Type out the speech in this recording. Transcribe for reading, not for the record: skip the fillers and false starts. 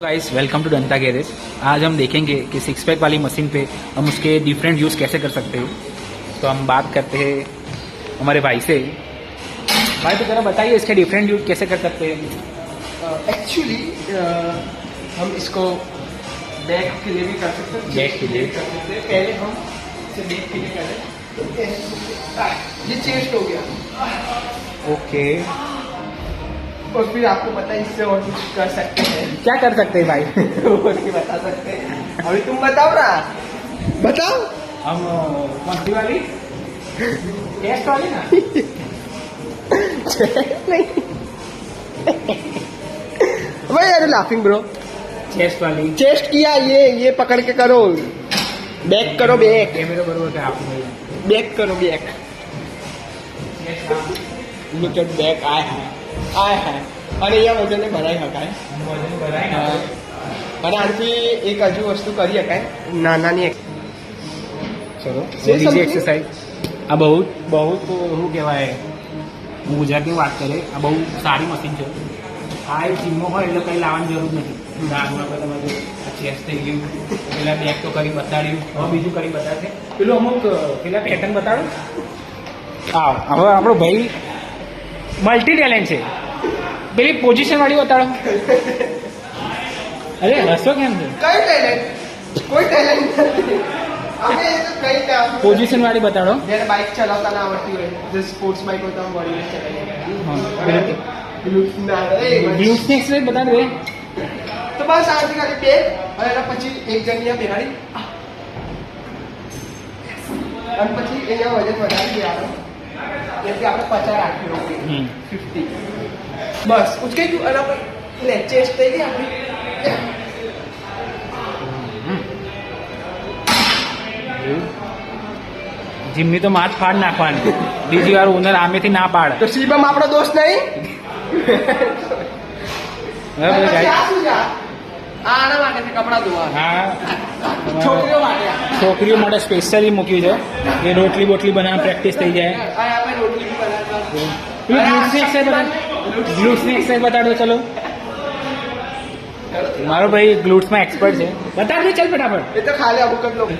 Guys welcome to डंता garage. आज हम देखेंगे कि सिक्स पैक वाली मशीन पे हम उसके डिफरेंट यूज़ कैसे कर सकते हैं। तो हम बात करते हैं हमारे भाई से। भाई तो जरा बताइए इसके डिफरेंट यूज़ कैसे कर सकते हैं। एक्चुअली हम इसको बैक के लिए भी कर सकते हैं, बैक के लिए कर सकते हैं। पहले हम इसे बैक के लिए करें, ये चेस्ट हो गया। ओके, और फिर आपको पता है इससे और कुछ कर सकते हैं। क्या कर सकते हैं भाई? और भी बता सकते हैं। अभी तुम बताओ ना, बताओ। हम कौन सी वाली? चेस्ट वाली ना? भाई यार लाफिंग ब्रो। चेस्ट वाली। चेस्ट किया, ये पकड़ के करो, बैक करो, बैक ये मेरे बरोबर क्या आपको बैक करो, बैक लुक एट बैक। आय है અને અહીંયા વજનને ભરાઈ શકાય वजन बढ़ाए ना। અને આનાથી એક હજુ વસ્તુ કરી શકાય, નાની એક ચલો Say બીજી something. એક્સરસાઇઝ આ બહુ શું કહેવાય, હું ગુજરાતીમાં વાત કરે આ બહુ સારી મશીન છે. આ એક જીમમાં હોય એટલે કંઈ લાવવાની જરૂર નથી. દાખલા આપણે તમારે ચેસ્ટ થઈ ગયું, પેલા બેક તો કરી બતાડ્યું, હવે બીજું કરી બતાડશે. પેલું અમુક પેલા પેટર્ન બતાડો. હા, હવે આપણો ભાઈ મલ્ટી ટેલેન્ટ છે. પેલી પોઝિશન વાળી બતાડો. અરે હસો કેમ છે? કઈ ટેલેન્ટ, કોઈ ટેલેન્ટ નથી. અમે એ તો કઈ કામ પોઝિશન વાળી બતાડો. જેને બાઇક ચલાવતા ના આવડતી હોય, જે સ્પોર્ટ્સ બાઇક હોય તો આમ વળીને ચલાવીએ. ગ્લુટ્સની એક્સરસાઇઝ બતાડ દે. તો બસ આથી ખાલી બે અને એના પછી એક જણ અહીંયા બેહાડી અને પછી અહીંયા વજન વધારી દેવાનું. જેથી આપણે 50 રાખી રોકીએ, 50 બસ ઉચકાઈ ગયું. અને આપણે લે ચેસ્ટ થઈ ગઈ આપણી. જીમની તો માથ ફાડ નાખવાની, બીજી વાર ઓનર આમેથી ના પાડ. તો શિવમ આપણો દોસ્ત નહીં. બરાબર પછી guys? આ શું છે? આના માટે છે કપડાં ધોવા, હા, છોકરીઓ માટે આ. છોકરીઓ માટે સ્પેશિયલી મૂક્યું છે. એ રોટલી બોટલી બનાવવા પ્રેક્ટિસ થઈ જાય. આ આપણે રોટલી બી બનાવતા. પેલું ગ્લુટ્સની એક્સરસાઇઝ બતાડ, ગ્લુટ્સની એક્સરસાઇઝ બતાડો. ચલો, મારો ભાઈ ગ્લુટ્સમાં એક્સપર્ટ છે. બતાડ દે ચાલ ફટાફટ. એ તો ખાલી અમુક જ લોકો